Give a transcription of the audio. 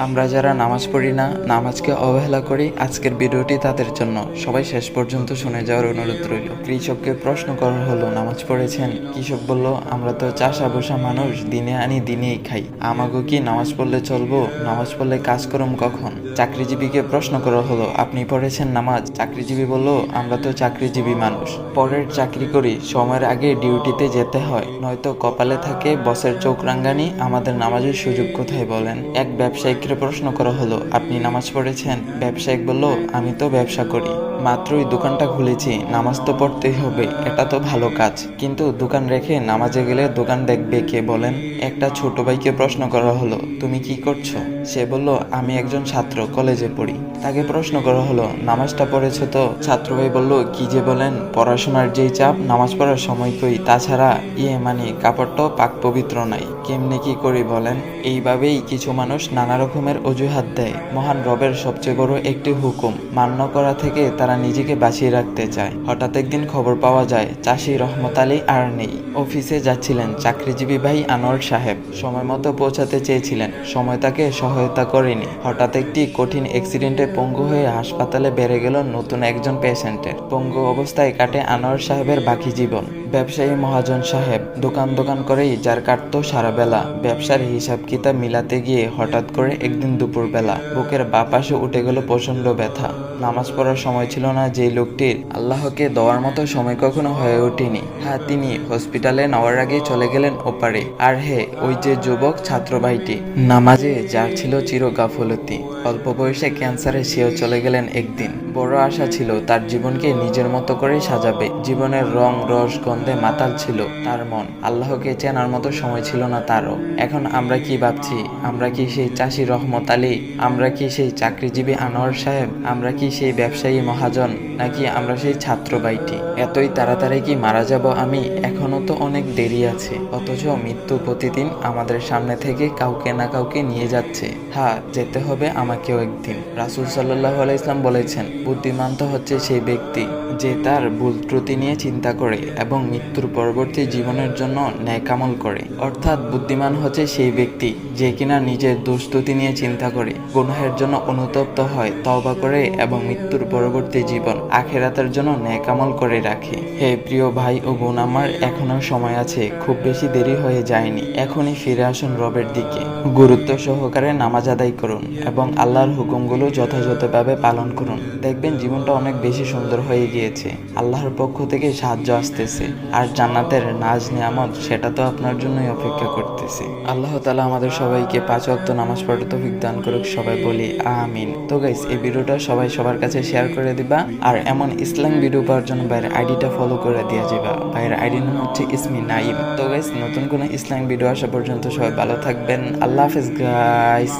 আমরা যারা নামাজ পড়ি না, নামাজকে অবহেলা করি, আজকের ভিডিওটি তাদের জন্য। সবাই শেষ পর্যন্ত শুনে যাওয়ার অনুরোধ রইল। কৃষককে প্রশ্ন করা হলো, নামাজ পড়েছেন? কৃষক বলল, আমরা তো চাষা বসা মানুষ, দিনে আনি দিনেই খাই, আমাকে কি নামাজ পড়লে চলবো? নামাজ পড়লে কাজ করম কখন? চাকরিজীবীকে প্রশ্ন করা হলো, আপনি পড়েছেন নামাজ? চাকরিজীবী বলল, আমরা তো চাকরিজীবী মানুষ, পরের চাকরি করি, সময়ের আগে ডিউটিতে যেতে হয়, নয়তো কপালে থাকে বসের চোখ রাঙ্গানি, আমাদের নামাজের সুযোগ কোথায় বলেন? এক ব্যবসায়িককে প্রশ্ন করা হলো, আপনি নামাজ পড়েছেন? ব্যবসায়িক বলল, আমি তো ব্যবসা করি, মাত্রই দোকানটা খুলেছি, নামাজ তো পড়তেই হবে, এটা তো ভালো কাজ, কিন্তু দোকান রেখে নামাজে গেলে দোকান দেখবে কে বলেন? একটা ছোট ভাইকে প্রশ্ন করা হলো, তুমি কি করছো? সে বলল, আমি একজন ছাত্র, কলেজে পড়ি। তাকে প্রশ্ন করা হলো, নামাজটা পড়েছো তো? ছাত্র ভাই বলল, কি যে বলেন, পড়াশোনার যেই চাপ, নামাজ পড়ার সময় কই, তাছাড়া কাপড়টাও পাক পবিত্র নাই, কেমনে কি করি বলেন? এইভাবেই কিছু মানুষ নানা রকমের অজুহাত দেয়। মহান রবের সবচেয়ে বড় একটি হুকুম মান্য করা থেকে তারা নিজেকে বাঁচিয়ে রাখতে চায়। হঠাৎ একদিন খবর পাওয়া যায়, চাষি রহমত আলী আর নেই। অফিসে যাচ্ছিলেন চাকরিজীবী ভাই আনোয়ার সাহেব, সময় মতো পৌঁছাতে চেয়েছিলেন, সময় তাকে সহায়তা করেনি। হঠাৎ একটি কঠিন অ্যাক্সিডেন্টে পঙ্গু হয়ে হাসপাতালে বেড়ে গেল নতুন একজন পেশেন্টের। পঙ্গু অবস্থায় কাটে আনোয়ার সাহেবের বাকি জীবন। ব্যবসায়ী মহাজন সাহেব দোকান করেই যার কাটতো সারা বেলা। ব্যবসার হিসাব কিতাব মিলাতে গিয়ে হঠাৎ করে একদিন দুপুরবেলা বুকের বাঁ পাশে উঠে গেল প্রচন্ড ব্যথা। নামাজ পড়ার সময় ছিল না যেই লোকটির, আল্লাহকে দেওয়ার মতো সময় কখনো হয়ে ওঠেনি। হ্যাঁ, তিনি হসপিটালে নেওয়ার আগে চলে গেলেন ওপারে। আর হে, ওই যে যুবক ছাত্র ভাইটি, নামাজে যার ছিল চির গাফলতি, অল্প বয়সে ক্যান্সারে সেও চলে গেলেন একদিন। বড় আশা ছিল তার জীবনকে নিজের মতো করে সাজাবে। জীবনের রং রস গন্ধে মাতাল ছিল তার মন, আল্লাহকে চেনার মতো সময় ছিল না তারও। এখন আমরা কি ভাবছি? আমরা কি সেই চাষি রহমত আলী? আমরা কি সেই চাকরিজীবী আনোয়ার সাহেব? আমরা কি সেই ব্যবসায়ী মহাজন? নাকি আমরা সেই ছাত্র ভাইটি? এতই তাড়াতাড়ি কি মারা যাব আমি? এখনো তো অনেক দেরি আছে। অথচ মৃত্যু প্রতিদিন আমাদের সামনে থেকে কাউকে না কাউকে নিয়ে যাচ্ছে। হ্যাঁ, যেতে হবে আমাকেও একদিন। রাসূল সাল্লাল্লাহু আলাইহি ওয়াসাল্লাম বলেছেন, বুদ্ধিমান তো হচ্ছে সেই ব্যক্তি যে তার ভুল ত্রুটি নিয়ে চিন্তা করে এবং মৃত্যুর পরবর্তী জীবনের জন্য ন্যায় আমল করে। অর্থাৎ বুদ্ধিমান হচ্ছে সেই ব্যক্তি যে কিনা নিজের দোষ ত্রুটি নিয়ে চিন্তা করে, গুনাহের জন্য অনুতপ্ত হয়, তওবা করে এবং মৃত্যুর পরবর্তী জীবন আখিরাতের জন্য ন্যায় আমল করে রাখে। হে প্রিয় ভাই ও বোন আমার, এখনো সময় আছে, খুব বেশি দেরি হয়ে যায়নি। এখনই ফিরে আসুন রবের দিকে, গুরুত্ব সহকারে নামাজ আদায় করুন এবং আল্লাহর হুকুমগুলো যথাযথভাবে পালন করুন। দেখবেন জীবনটা অনেক বেশি সুন্দর হয়ে গিয়েছে। আল্লাহর পক্ষ থেকে সাহায্য আসতেছে, আর জান্নাতের নাজ নিয়ামত সেটা তো আপনার জন্যই অপেক্ষা করতেছে। আল্লাহ তাআলা আমাদের সবাইকে 5 ওয়াক্ত নামাজ পড়ার তৌফিক দান করুক, সবাই বলি আমিন। তো গাইস, এই ভিডিওটা সবাই সবার কাছে শেয়ার করে দিবা, আর এমন ইসলাম ভিডিও পাওয়ার জন্য ভাইয়ের আইডিটা ফলো করে দিয়ে যাবা। ভাইয়ের আইডি নাম হচ্ছে ইসমি নাইম। তো গাইস, নতুন কোনো ইসলাম ভিডিও আসা পর্যন্ত সবাই ভালো থাকবেন। আল্লাহ হাফেজ গাইস।